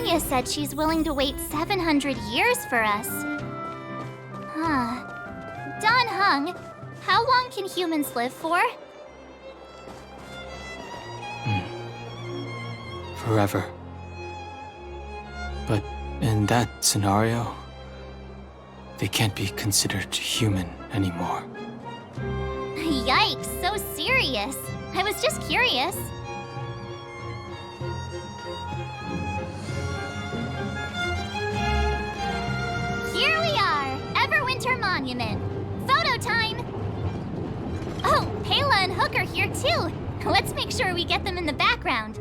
Anya said she's willing to wait 700 years for us. Huh. Dan Heng, how long can humans live for? Forever. But in that scenario, they can't be considered human anymore. Yikes, so serious. I was just curious. Here we are, Everwinter Monument. Photo time! Oh, Pela and Hook are here too. Let's make sure we get them in the background.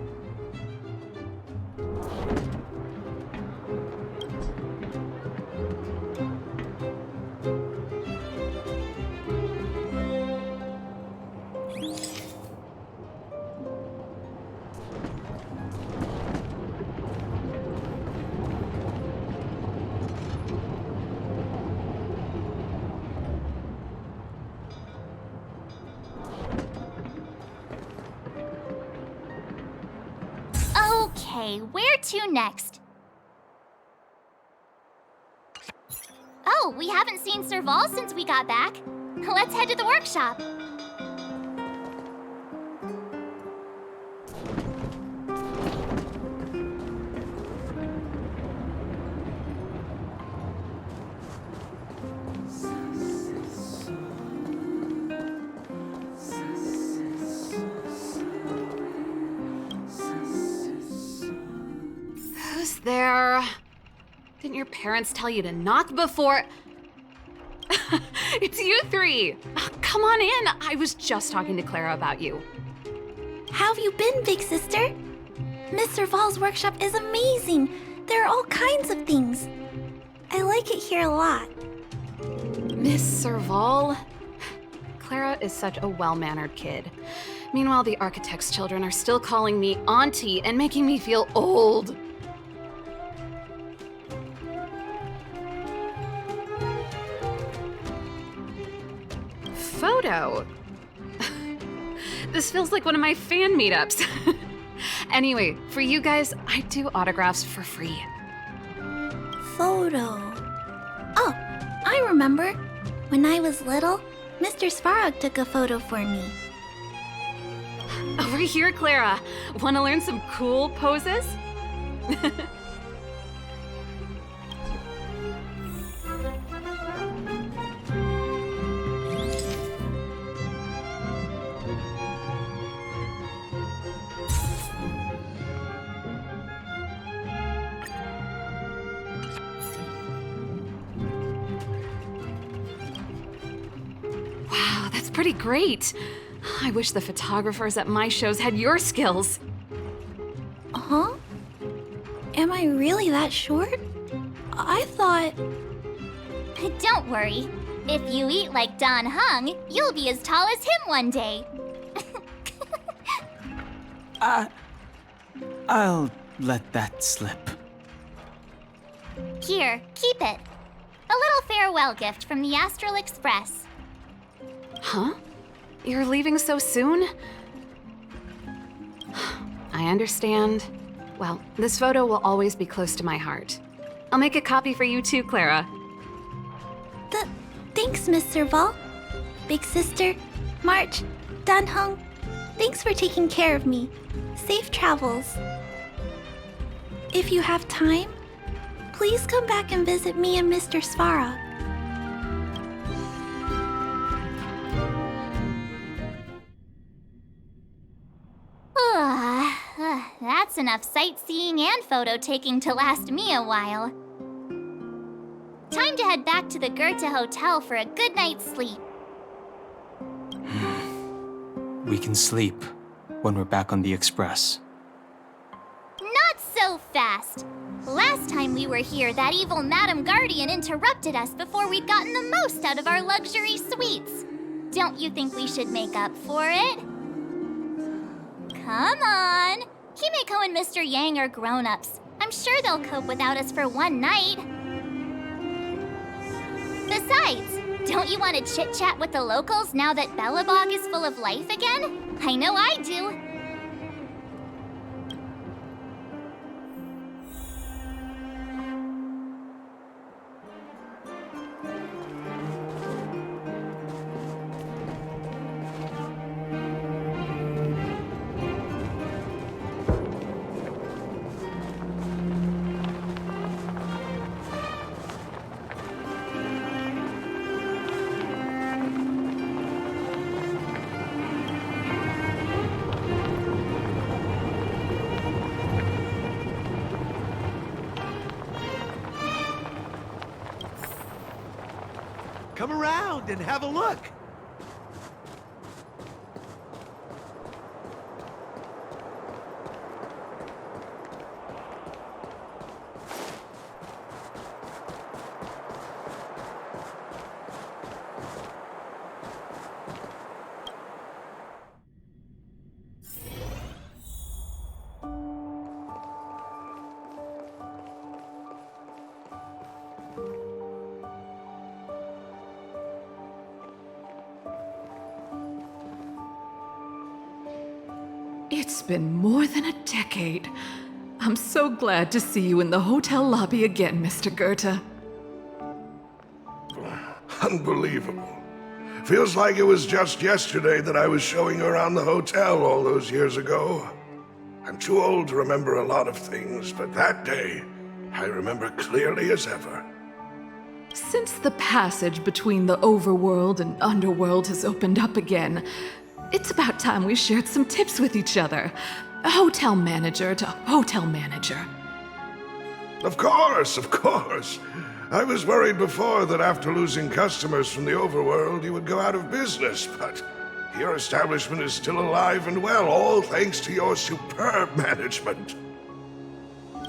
Okay, where to next? Oh, we haven't seen Serval since we got back. Let's head to the workshop. Who's there? Didn't your parents tell you to knock before? It's you three. Come on in. I was just talking to Clara about you. How have you been, big sister? Miss Serval's workshop is amazing. There are all kinds of things. I like it here a lot. Miss Serval? Clara is such a well-mannered kid. Meanwhile, the architect's children are still calling me auntie and making me feel old. Photo? This feels like one of my fan meetups. Anyway, for you guys, I do autographs for free. Photo. Oh, I remember. When I was little, Mr. Svarog took a photo for me. Over here, Clara. Want to learn some cool poses? Wow, that's pretty great. I wish the photographers at my shows had your skills. Huh? Am I really that short? I thought... Don't worry. If you eat like Dan Heng, you'll be as tall as him one day. I'll let that slip. Here, keep it. A little farewell gift from the Astral Express. Huh? You're leaving so soon? I understand. Well, this photo will always be close to my heart. I'll make a copy for you too, Clara. Thanks, Miss Serval. Big sister, March, Dan Heng, thanks for taking care of me. Safe travels. If you have time, please come back and visit me and Mr. Svarog. That's enough sightseeing and photo taking to last me a while. Time to head back to the Goethe Hotel for a good night's sleep. We can sleep when we're back on the Express. Not so fast! Last time we were here, that evil Madam Guardian interrupted us before we'd gotten the most out of our luxury suites. Don't you think we should make up for it? Come on! Himeko and Mr. Yang are grown-ups. I'm sure they'll cope without us for one night. Besides, don't you want to chit-chat with the locals now that Bellabog is full of life again? I know I do. come around and have a look. It's been more than a decade. I'm so glad to see you in the hotel lobby again, Mr. Goethe. Unbelievable. Feels like it was just yesterday that I was showing you around the hotel all those years ago. I'm too old to remember a lot of things, but that day, I remember clearly as ever. Since the passage between the overworld and underworld has opened up again, it's about time we shared some tips with each other. Hotel manager to hotel manager. Of course, of course. I was worried before that after losing customers from the overworld, you would go out of business, but your establishment is still alive and well, all thanks to your superb management.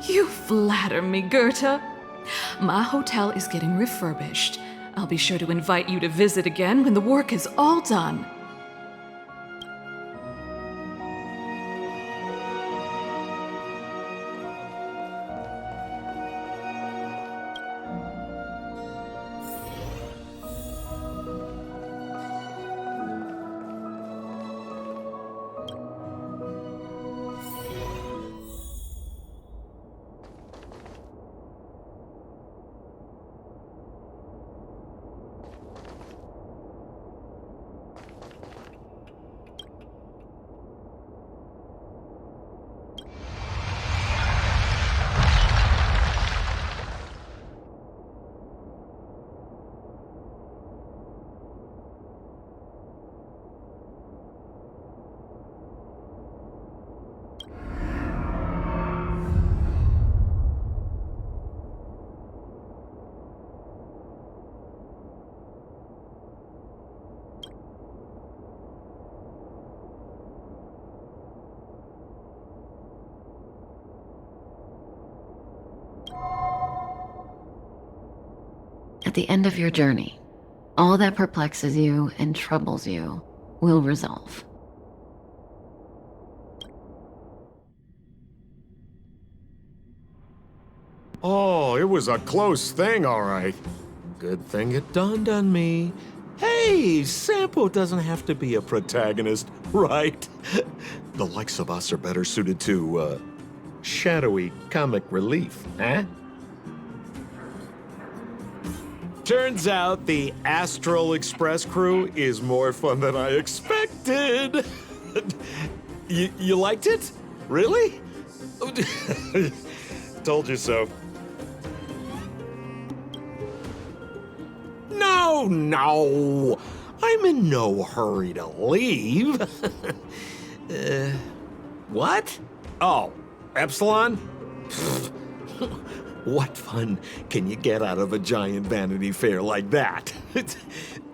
You flatter me, Goethe. My hotel is getting refurbished. I'll be sure to invite you to visit again when the work is all done. At the end of your journey, all that perplexes you and troubles you will resolve. Oh, it was a close thing, all right. Good thing it dawned on me. Hey, Sampo doesn't have to be a protagonist, right? The likes of us are better suited to, shadowy comic relief, eh? Turns out the Astral Express crew is more fun than I expected. You liked it? Really? Told you so. No. I'm in no hurry to leave. What? Oh, Epsilon? What fun can you get out of a giant Vanity Fair like that?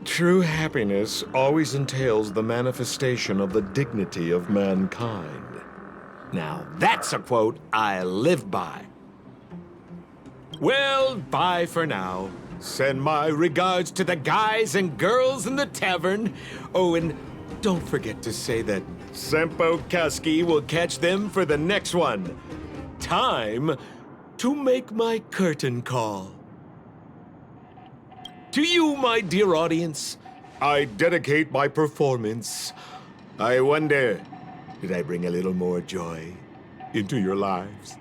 True happiness always entails the manifestation of the dignity of mankind. Now, that's a quote I live by. Well, bye for now. Send my regards to the guys and girls in the tavern. Oh, and don't forget to say that Sempo Kaski will catch them for the next one. Time to make my curtain call. To you, my dear audience, I dedicate my performance. I wonder, did I bring a little more joy into your lives?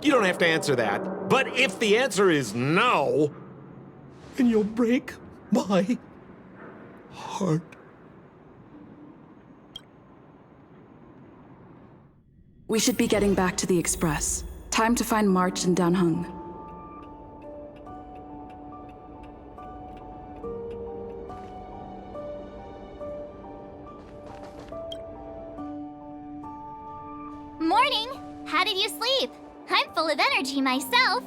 You don't have to answer that, but if the answer is no, then you'll break my heart. We should be getting back to the Express. Time to find March and Danheng. Morning! How did you sleep? I'm full of energy myself.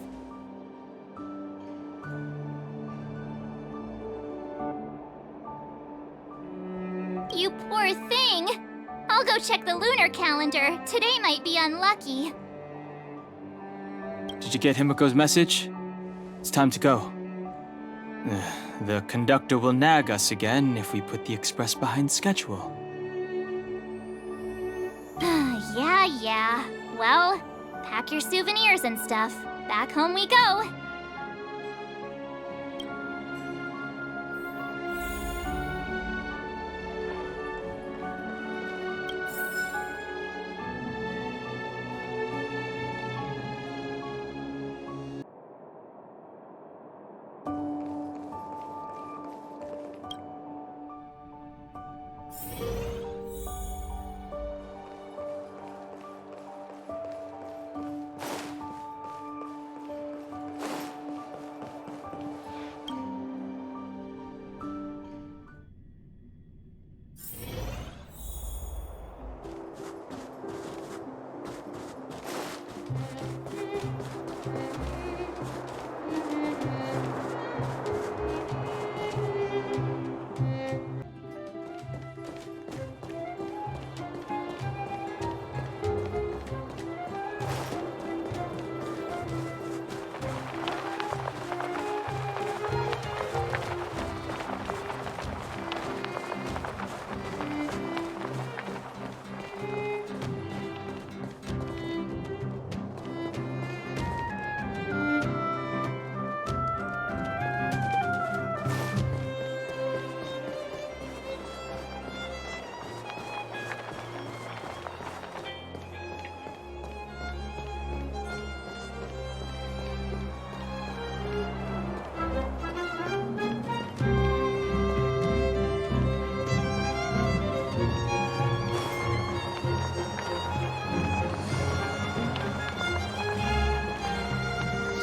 check the lunar calendar. Today might be unlucky. Did you get Himiko's message? It's time to go. The conductor will nag us again if we put the express behind schedule. Yeah. Well, pack your souvenirs and stuff. Back home we go.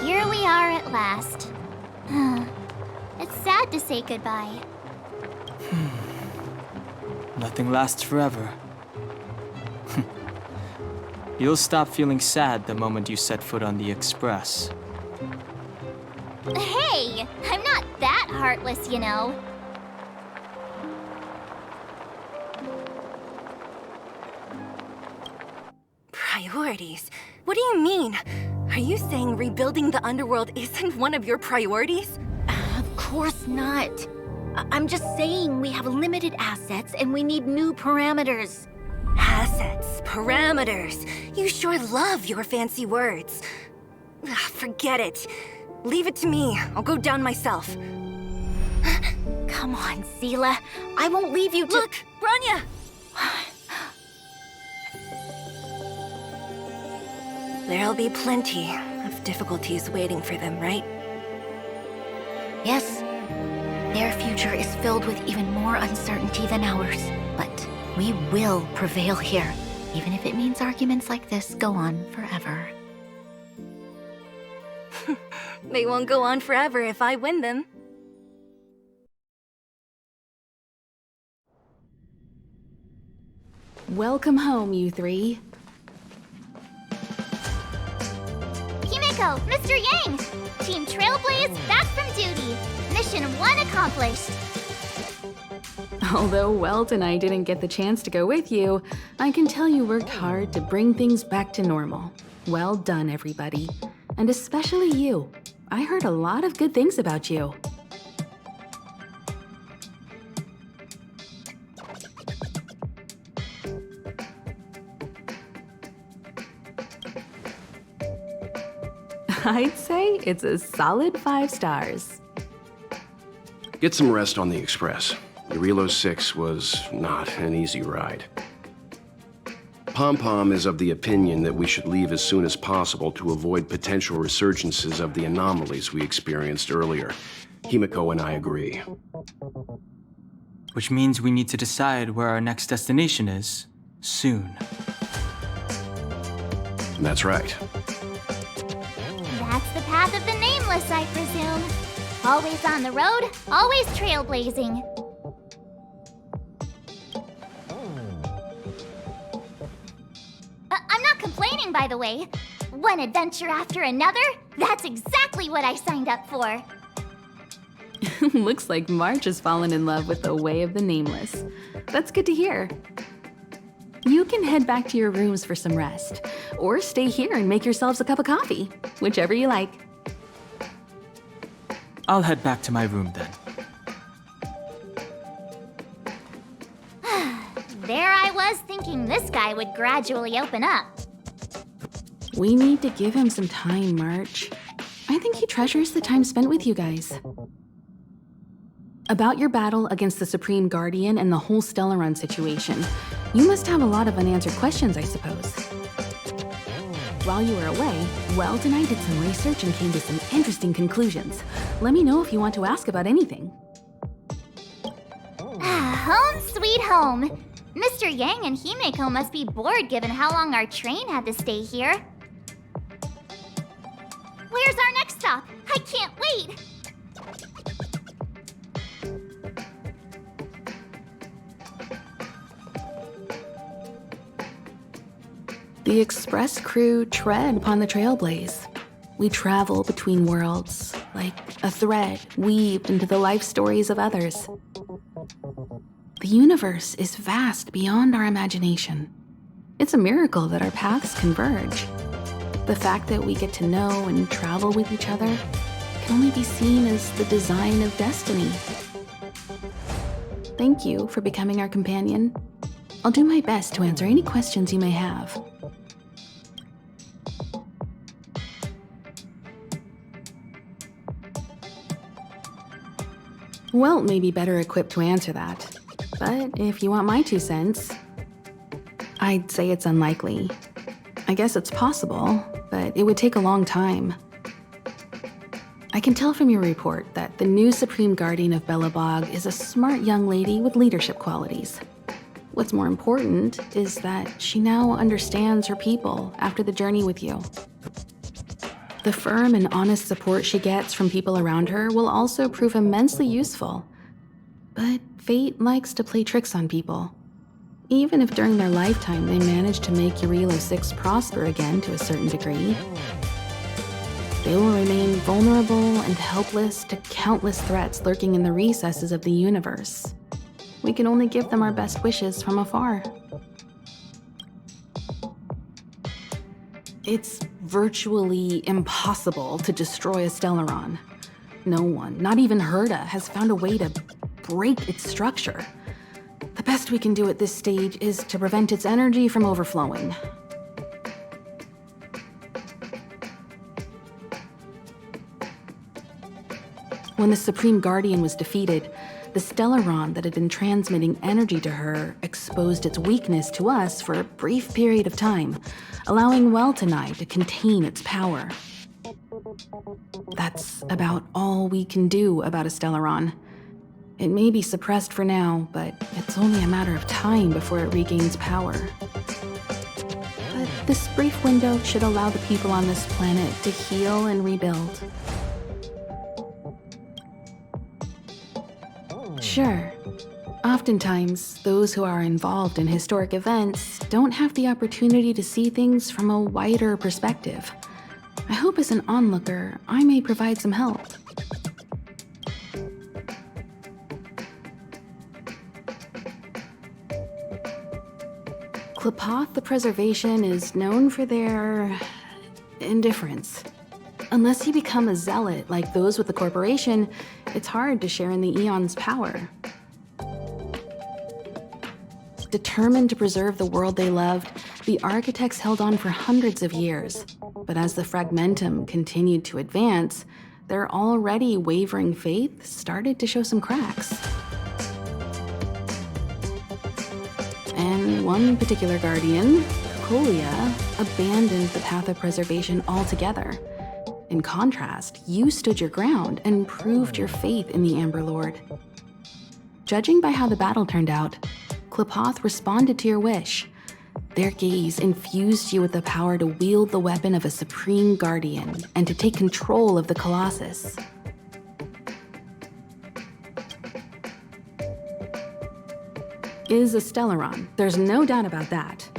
Here we are at last. It's sad to say goodbye. Nothing lasts forever. You'll stop feeling sad the moment you set foot on the express. Hey, I'm not that heartless, you know. Priorities? What do you mean? Are you saying rebuilding the underworld isn't one of your priorities? Of course not. I'm just saying we have limited assets and we need new parameters. Assets, parameters. You sure love your fancy words. Forget it. Leave it to me. I'll go down myself. Come on, Seela. I won't leave you to— Look, Branya! There'll be plenty of difficulties waiting for them, right? Yes, their future is filled with even more uncertainty than ours. But we will prevail here, even if it means arguments like this go on forever. They won't go on forever if I win them. Welcome home, you three. Himiko, Mr. Yang! Team Trailblaze back from duty. Mission 1 accomplished. Although Welt and I didn't get the chance to go with you, I can tell you worked hard to bring things back to normal. Well done, everybody. And especially you. I heard a lot of good things about you. I'd say it's a solid 5 stars. Get some rest on the Express. Yarilo-VI was not an easy ride. Pom-Pom is of the opinion that we should leave as soon as possible to avoid potential resurgences of the anomalies we experienced earlier. Himiko and I agree. Which means we need to decide where our next destination is, soon. That's right. That's the path of the Nameless, I presume. Always on the road, always trailblazing. I'm not complaining, by the way. One adventure after another? That's exactly what I signed up for. Looks like March has fallen in love with the way of the Nameless. That's good to hear. You can head back to your rooms for some rest, or stay here and make yourselves a cup of coffee, whichever you like. I'll head back to my room then. There I was thinking this guy would gradually open up. We need to give him some time, March. I think he treasures the time spent with you guys. About your battle against the Supreme Guardian and the whole Stellaron situation, you must have a lot of unanswered questions, I suppose. While you were away, Welt and I did some research and came to some interesting conclusions. Let me know if you want to ask about anything. Home sweet home. Mr. Yang and Himeko must be bored given how long our train had to stay here. Where's our next stop? I can't wait! The express crew tread upon the trailblaze. We travel between worlds, like a thread weaved into the life stories of others. The universe is vast beyond our imagination. It's a miracle that our paths converge. The fact that we get to know and travel with each other can only be seen as the design of destiny. Thank you for becoming our companion. I'll do my best to answer any questions you may have. Welt may be better equipped to answer that, but if you want my 2 cents, I'd say it's unlikely. I guess it's possible, but it would take a long time. I can tell from your report that the new Supreme Guardian of Belobog is a smart young lady with leadership qualities. What's more important is that she now understands her people after the journey with you. The firm and honest support she gets from people around her will also prove immensely useful. But fate likes to play tricks on people. Even if during their lifetime they manage to make Yarilo-VI prosper again to a certain degree, they will remain vulnerable and helpless to countless threats lurking in the recesses of the universe. We can only give them our best wishes from afar. It's virtually impossible to destroy a Stellaron. No one, not even Herda, has found a way to break its structure. The best we can do at this stage is to prevent its energy from overflowing. When the Supreme Guardian was defeated, the Stellaron that had been transmitting energy to her exposed its weakness to us for a brief period of time, allowing Welt and I to contain its power. That's about all we can do about a Stellaron. It may be suppressed for now, but it's only a matter of time before it regains power. But this brief window should allow the people on this planet to heal and rebuild. Sure. Oftentimes, those who are involved in historic events don't have the opportunity to see things from a wider perspective. I hope as an onlooker, I may provide some help. Qlipoth the Preservation is known for their indifference. Unless you become a zealot like those with the corporation, it's hard to share in the Aeon's power. Determined to preserve the world they loved, the architects held on for hundreds of years. But as the Fragmentum continued to advance, their already wavering faith started to show some cracks. And one particular guardian, Colia, abandoned the path of preservation altogether. In contrast, you stood your ground and proved your faith in the Amber Lord. Judging by how the battle turned out, Qlipoth responded to your wish. Their gaze infused you with the power to wield the weapon of a Supreme Guardian and to take control of the Colossus. Is a Stellaron, there's no doubt about that.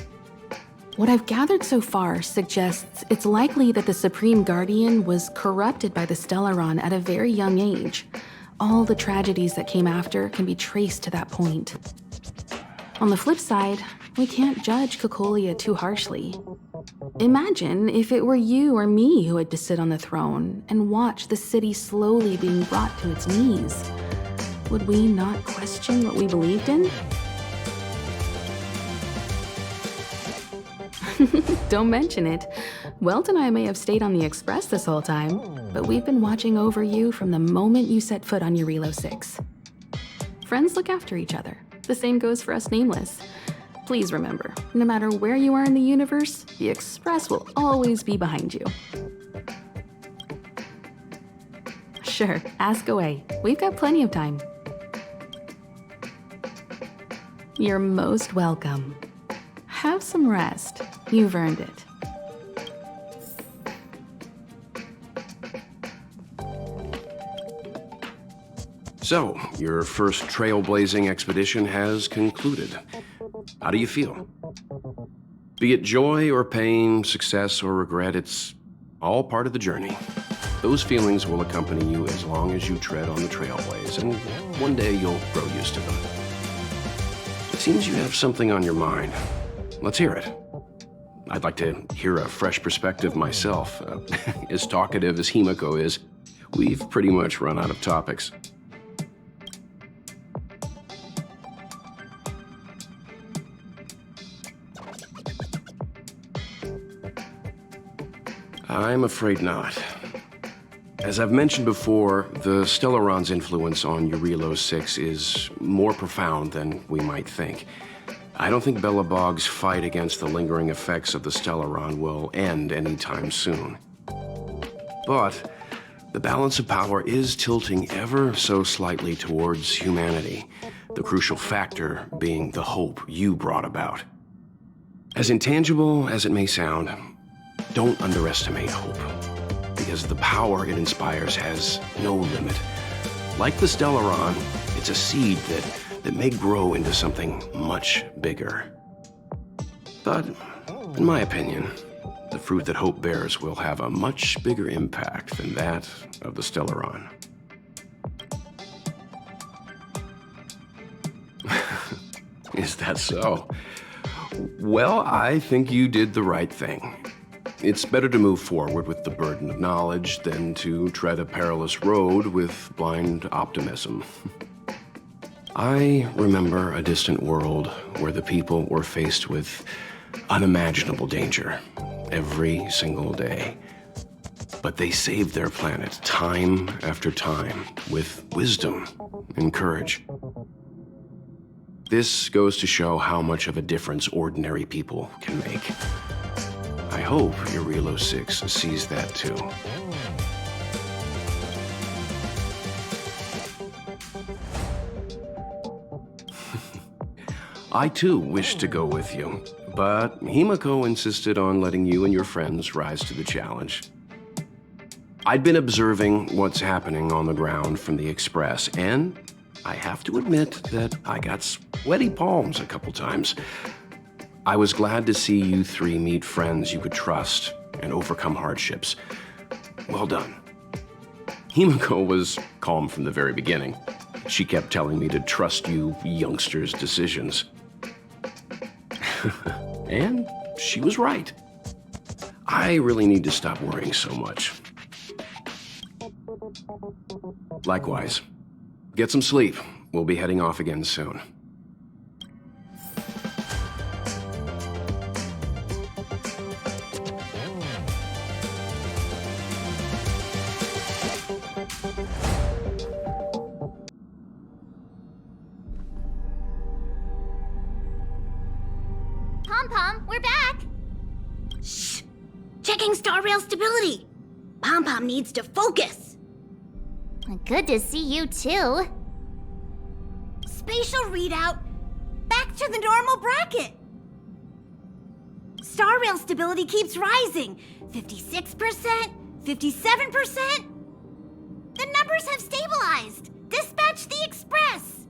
What I've gathered so far suggests it's likely that the Supreme Guardian was corrupted by the Stellaron at a very young age. All the tragedies that came after can be traced to that point. On the flip side, we can't judge Cocolia too harshly. Imagine if it were you or me who had to sit on the throne and watch the city slowly being brought to its knees. Would we not question what we believed in? Don't mention it. Welt and I may have stayed on the Express this whole time, but we've been watching over you from the moment you set foot on Yarilo-VI. Friends look after each other. The same goes for us Nameless. Please remember, no matter where you are in the universe, the Express will always be behind you. Sure, ask away. We've got plenty of time. You're most welcome. Have some rest. You've earned it. So, your first trailblazing expedition has concluded. How do you feel? Be it joy or pain, success or regret, it's all part of the journey. Those feelings will accompany you as long as you tread on the trailblaze, and one day you'll grow used to them. It seems you have something on your mind. Let's hear it. I'd like to hear a fresh perspective myself. As talkative as Himiko is, we've pretty much run out of topics. I'm afraid not. As I've mentioned before, the Stellaron's influence on Yarilo-VI is more profound than we might think. I don't think Belobog's fight against the lingering effects of the Stellaron will end anytime soon. But the balance of power is tilting ever so slightly towards humanity, the crucial factor being the hope you brought about. As intangible as it may sound, don't underestimate hope, because the power it inspires has no limit. Like the Stellaron, it's a seed that may grow into something much bigger. But, in my opinion, the fruit that hope bears will have a much bigger impact than that of the Stellaron. Is that so? Well, I think you did the right thing. It's better to move forward with the burden of knowledge than to tread a perilous road with blind optimism. I remember a distant world where the people were faced with unimaginable danger every single day. But they saved their planet time after time with wisdom and courage. This goes to show how much of a difference ordinary people can make. I hope Yarilo-VI sees that too. I too wish to go with you, but Himiko insisted on letting you and your friends rise to the challenge. I'd been observing what's happening on the ground from the Express, and I have to admit that I got sweaty palms a couple times. I was glad to see you three meet friends you could trust and overcome hardships. Well done. Himiko was calm from the very beginning. She kept telling me to trust you youngsters' decisions. And she was right. I really need to stop worrying so much. Likewise. Get some sleep. We'll be heading off again soon. Pom-Pom, we're back! Shh! Checking star rail stability! Pom-Pom needs to focus! Good to see you too. Spatial readout! Back to the normal bracket! Star rail stability keeps rising. 56%, 57%. The numbers have stabilized. Dispatch the Express.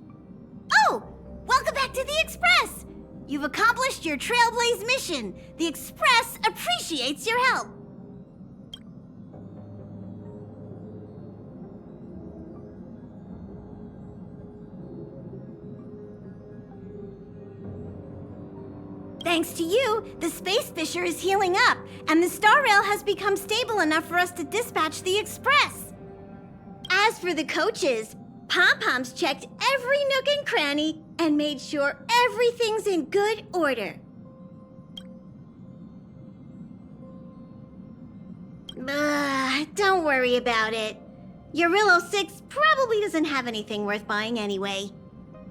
Oh, welcome back to the Express. You've accomplished your Trailblaze mission. The Express appreciates your help. Thanks to you, the space fissure is healing up, and the star rail has become stable enough for us to dispatch the express. As for the coaches, Pom-Pom's checked every nook and cranny and made sure everything's in good order. Don't worry about it. Yarillo-VI probably doesn't have anything worth buying anyway.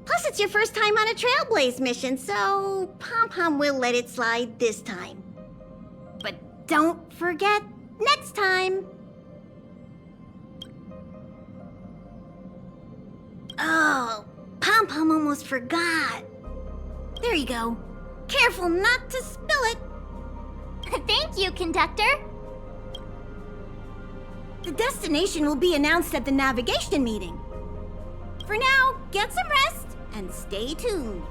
Plus, it's your first time on a Trailblaze mission, so Pom-Pom will let it slide this time. But don't forget next time. Oh, Pom-Pom almost forgot. There you go. Careful not to spill it. Thank you, Conductor. The destination will be announced at the navigation meeting. For now, get some rest and stay tuned.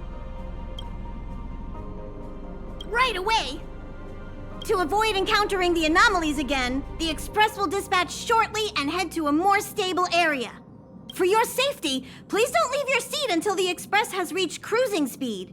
Right away! To avoid encountering the anomalies again, the Express will dispatch shortly and head to a more stable area. For your safety, please don't leave your seat until the Express has reached cruising speed.